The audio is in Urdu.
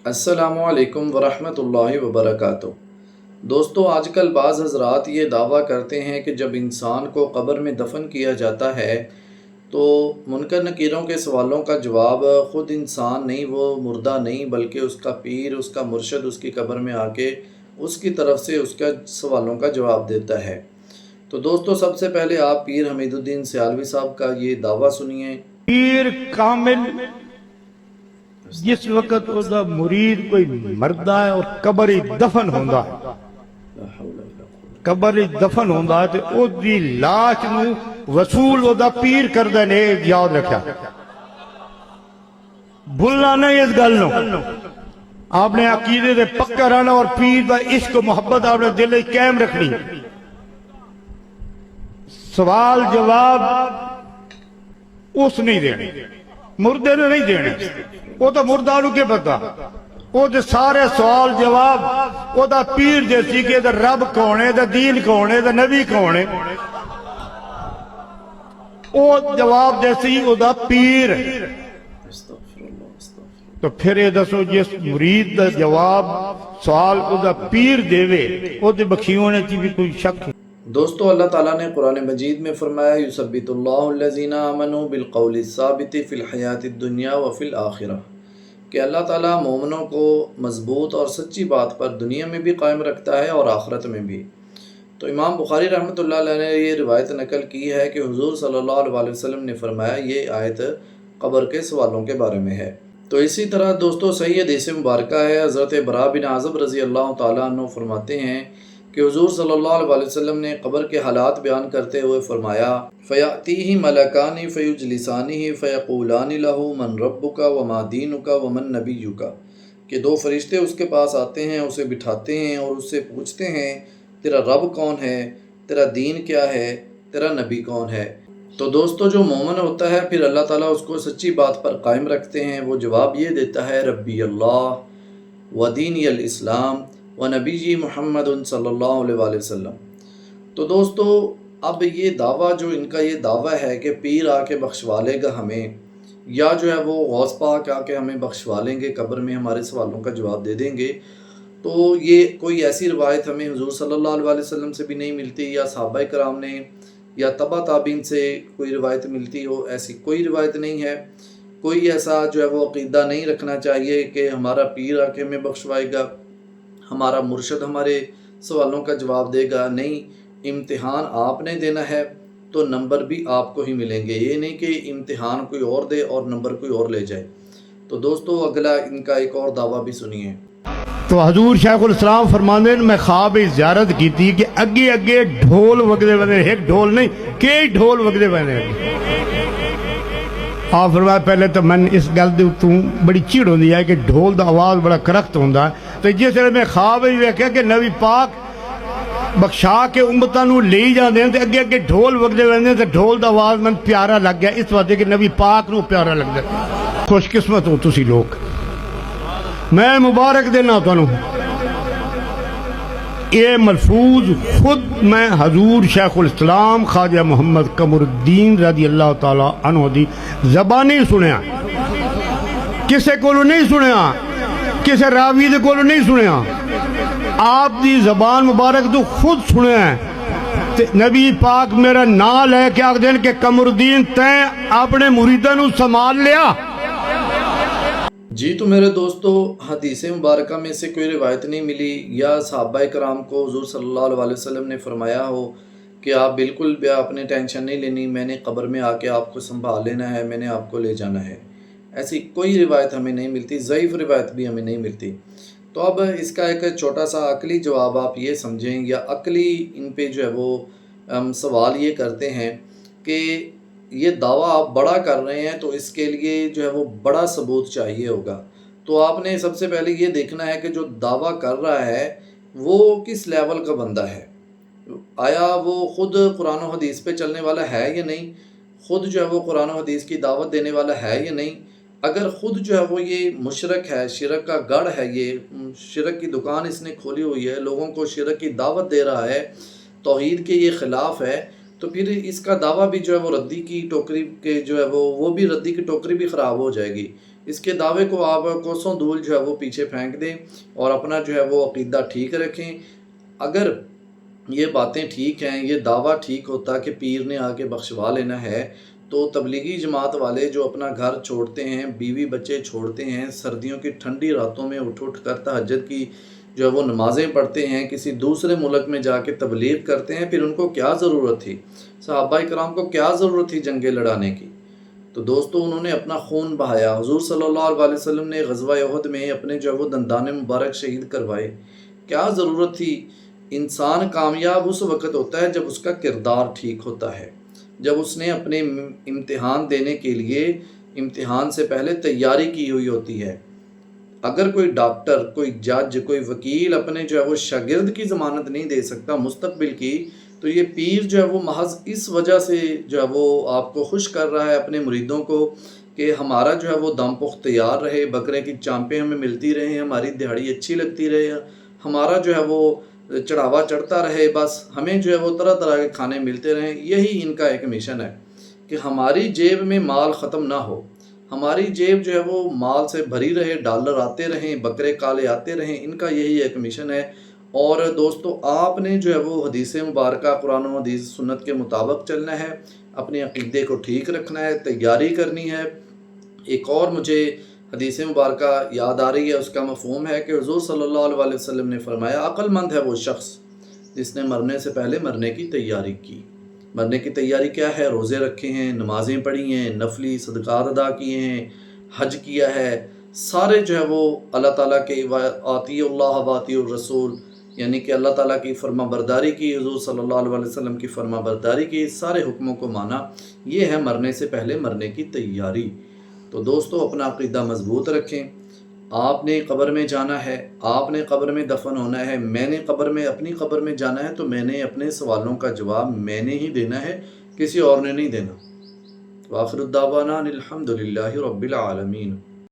السلام علیکم ورحمۃ اللہ وبرکاتہ۔ دوستو، آج کل بعض حضرات یہ دعویٰ کرتے ہیں کہ جب انسان کو قبر میں دفن کیا جاتا ہے تو منکر نکیروں کے سوالوں کا جواب خود انسان نہیں، وہ مردہ نہیں، بلکہ اس کا پیر، اس کا مرشد اس کی قبر میں آ کے اس کی طرف سے اس کا سوالوں کا جواب دیتا ہے۔ تو دوستو، سب سے پہلے آپ پیر حمید الدین سیالوی صاحب کا یہ دعویٰ سنیے۔ پیر کامل جس وقت اس دا مرید کوئی مردہ ہے اور قبر دفن ہوندا ہے، قبر دفن ہوندا ہے تو او دی لاش نو وصول او دا پیر کردہ نے یاد رکھا، بھولنا نہیں اس گل نو۔ آپ نے عقیدے دے پکا رہنا اور پیر دا عشق و محبت آپ نے دل وچ قائم رکھنی۔ سوال جواب اس نہیں دینے، مردے نے نہیں دینے، وہ تو مردہ نو کے پتا، وہ تو سارے سوال جواب وہ دا پیر جیسی کہ دا رب کون ہے، دا دین کون ہے، دا نبی کون ہے، وہ جواب جیسی وہ دا پیر۔ تو پھر یہ دسو جس مرید دا جواب سوال وہ دا پیر دے وے وہ دے بخشیوں نے چی بھی کوئی شک ہے۔ دوستو، اللہ تعالیٰ نے قرآن مجید میں فرمایا یثبت اللہ الذین آمنوا بالقول الثابت فی الحیات الدنیا وفی الآخرہ، کہ اللہ تعالیٰ مومنوں کو مضبوط اور سچی بات پر دنیا میں بھی قائم رکھتا ہے اور آخرت میں بھی۔ تو امام بخاری رحمۃ اللہ علیہ نے یہ روایت نقل کی ہے کہ حضور صلی اللہ علیہ وسلم نے فرمایا، یہ آیت قبر کے سوالوں کے بارے میں ہے۔ تو اسی طرح دوستو صحیح حدیث مبارکہ ہے، حضرت براء بن عازب رضی اللہ تعالیٰ عنہ فرماتے ہیں کہ حضور صلی اللہ علیہ وسلم نے قبر کے حالات بیان کرتے ہوئے فرمایا، فَيَأْتِيهِ مَلَكَانِ فَيُجْلِسَانِهِ فَيَقُولَانِ لَهُ مَنْ رَبُّكَ وَمَا دِينُكَ وَمَنْ نَبِيُّكَ، کہ دو فرشتے اس کے پاس آتے ہیں، اسے بٹھاتے ہیں اور اس سے پوچھتے ہیں تیرا رب کون ہے، تیرا دین کیا ہے، تیرا نبی کون ہے۔ تو دوستو، جو مومن ہوتا ہے پھر اللہ تعالیٰ اس کو سچی بات پر قائم رکھتے ہیں، وہ جواب یہ دیتا ہے، ربی اللہ و دینی الاسلام و نبی محمد صلی اللہ علیہ وسلم۔ تو دوستو، اب یہ دعویٰ جو ان کا یہ دعویٰ ہے کہ پیر آ کے بخشوا لے گا ہمیں، یا جو ہے وہ غوث پاک آ کے ہمیں بخشوا لیں گے، قبر میں ہمارے سوالوں کا جواب دے دیں گے، تو یہ کوئی ایسی روایت ہمیں حضور صلی اللہ علیہ وسلم سے بھی نہیں ملتی، یا صحابہ کرام نے یا تبع تابعین سے کوئی روایت ملتی ہو، ایسی کوئی روایت نہیں ہے۔ کوئی ایسا جو ہے وہ عقیدہ نہیں رکھنا چاہیے کہ ہمارا پیر آ کے ہمیں بخشوائے گا، ہمارا مرشد ہمارے سوالوں کا جواب دے گا۔ نہیں، امتحان آپ نے دینا ہے تو نمبر بھی آپ کو ہی ملیں گے، یہ نہیں کہ امتحان کوئی اور دے اور نمبر کوئی اور لے جائے۔ تو دوستو، اگلا ان کا ایک اور دعویٰ بھی سنیے۔ تو حضور شیخ الاسلام فرماندے میں خواب زیارت کی تھی کہ اگے اگے ڈھول وگدے بنے، ایک ڈھول نہیں کئی ڈھول وگدے بنے۔ آپ فرمایا پہلے تو میں اس گل دے تو بڑی چڑ ہوندی ہے کہ ڈھول دا آواز بڑا کرخت ہوندا ہے، تو جس طرح میں خواب ویکھیا کہ نبی پاک بخشا کے امتاں نو لے جاندے ہیں تے اگے اگے ڈھول وگدے بنے، تے ڈھول دا آواز من پیارا لگ گیا، اس وجہ کہ نبی پاک نو پیارا لگدا۔ خوش قسمت ہو تسی لوگ، میں مبارک دینا تانوں۔ یہ ملفوظ خود میں حضور شیخ الاسلام خواجہ محمد قمر الدین رضی اللہ تعالیٰ عنہ دی زبانی سنیا، کسے کولو نہیں سنیا، کسے راوی دے کولو نہیں سنیا، آپ دی زبان مبارک تو خود سنیا ہے۔ نبی پاک میرا نام لے کے آگ دین کہ قمر الدین تیں اپنے مریداں نو سنبھال لیا۔ جی، تو میرے دوستو، حدیث مبارکہ میں سے کوئی روایت نہیں ملی یا صحابہ کرام کو حضور صلی اللہ علیہ وسلم نے فرمایا ہو کہ آپ بالکل بھی اپنے ٹینشن نہیں لینی، میں نے قبر میں آ کے آپ کو سنبھال لینا ہے، میں نے آپ کو لے جانا ہے، ایسی کوئی روایت ہمیں نہیں ملتی، ضعیف روایت بھی ہمیں نہیں ملتی۔ تو اب اس کا ایک چھوٹا سا عقلی جواب آپ یہ سمجھیں، یا عقلی ان پہ جو ہے وہ سوال یہ کرتے ہیں کہ یہ دعویٰ آپ بڑا کر رہے ہیں تو اس کے لیے جو ہے وہ بڑا ثبوت چاہیے ہوگا۔ تو آپ نے سب سے پہلے یہ دیکھنا ہے کہ جو دعویٰ کر رہا ہے وہ کس لیول کا بندہ ہے، آیا وہ خود قرآن و حدیث پہ چلنے والا ہے یا نہیں، خود جو ہے وہ قرآن و حدیث کی دعوت دینے والا ہے یا نہیں۔ اگر خود جو ہے وہ یہ مشرک ہے، شرک کا گڑھ ہے، یہ شرک کی دکان اس نے کھولی ہوئی ہے، لوگوں کو شرک کی دعوت دے رہا ہے، توحید کے یہ خلاف ہے، تو پھر اس کا دعویٰ بھی جو ہے وہ ردی کی ٹوکری کے جو ہے وہ بھی ردی کی ٹوکری بھی خراب ہو جائے گی، اس کے دعوے کو آپ کوسوں دور جو ہے وہ پیچھے پھینک دیں اور اپنا جو ہے وہ عقیدہ ٹھیک رکھیں۔ اگر یہ باتیں ٹھیک ہیں، یہ دعویٰ ٹھیک ہوتا کہ پیر نے آ کے بخشوا لینا ہے، تو تبلیغی جماعت والے جو اپنا گھر چھوڑتے ہیں، بیوی بچے چھوڑتے ہیں، سردیوں کی ٹھنڈی راتوں میں اٹھ کر تہجد کی جو ہے وہ نمازیں پڑھتے ہیں، کسی دوسرے ملک میں جا کے تبلیغ کرتے ہیں، پھر ان کو کیا ضرورت تھی؟ صحابہ کرام کو کیا ضرورت تھی جنگیں لڑانے کی؟ تو دوستو انہوں نے اپنا خون بہایا۔ حضور صلی اللہ علیہ وسلم نے غزوہ احد میں اپنے جو ہے وہ دندان مبارک شہید کروائے۔ کیا ضرورت تھی؟ انسان کامیاب اس وقت ہوتا ہے جب اس کا کردار ٹھیک ہوتا ہے، جب اس نے اپنے امتحان دینے کے لیے امتحان سے پہلے تیاری کی ہوئی ہوتی ہے۔ اگر کوئی ڈاکٹر، کوئی جج، کوئی وکیل اپنے جو ہے وہ شاگرد کی ضمانت نہیں دے سکتا مستقبل کی، تو یہ پیر جو ہے وہ محض اس وجہ سے جو ہے وہ آپ کو خوش کر رہا ہے اپنے مریدوں کو کہ ہمارا جو ہے وہ دم پخت تیار رہے، بکرے کی چانپیں ہمیں ملتی رہیں، ہماری دہاڑی اچھی لگتی رہے، ہمارا جو ہے وہ چڑھاوا چڑھتا رہے، بس ہمیں جو ہے وہ طرح طرح کے کھانے ملتے رہیں۔ یہی ان کا ایک مشن ہے کہ ہماری جیب میں مال ختم نہ ہو، ہماری جیب جو ہے وہ مال سے بھری رہے، ڈالر آتے رہیں، بکرے کالے آتے رہیں۔ ان کا یہی ایک مشن ہے۔ اور دوستو آپ نے جو ہے وہ حدیث مبارکہ، قرآن و حدیث سنت کے مطابق چلنا ہے، اپنے عقیدے کو ٹھیک رکھنا ہے، تیاری کرنی ہے۔ ایک اور مجھے حدیث مبارکہ یاد آ رہی ہے، اس کا مفہوم ہے کہ حضور صلی اللہ علیہ وسلم نے فرمایا عقل مند ہے وہ شخص جس نے مرنے سے پہلے مرنے کی تیاری کی۔ مرنے کی تیاری کیا ہے؟ روزے رکھے ہیں، نمازیں پڑھی ہیں، نفلی صدقات ادا کیے ہیں، حج کیا ہے، سارے جو ہے وہ اللہ تعالیٰ کے آتی اللہ واتی الرسول، یعنی کہ اللہ تعالیٰ کی فرما برداری کی، حضور صلی اللہ علیہ وسلم کی فرما برداری کی، سارے حکموں کو مانا۔ یہ ہے مرنے سے پہلے مرنے کی تیاری۔ تو دوستو اپنا عقیدہ مضبوط رکھیں۔ آپ نے قبر میں جانا ہے، آپ نے قبر میں دفن ہونا ہے، میں نے اپنی قبر میں جانا ہے، تو میں نے اپنے سوالوں کا جواب میں نے ہی دینا ہے، کسی اور نے نہیں دینا۔ وآخر الدعوانا الحمدللہ رب العالمین۔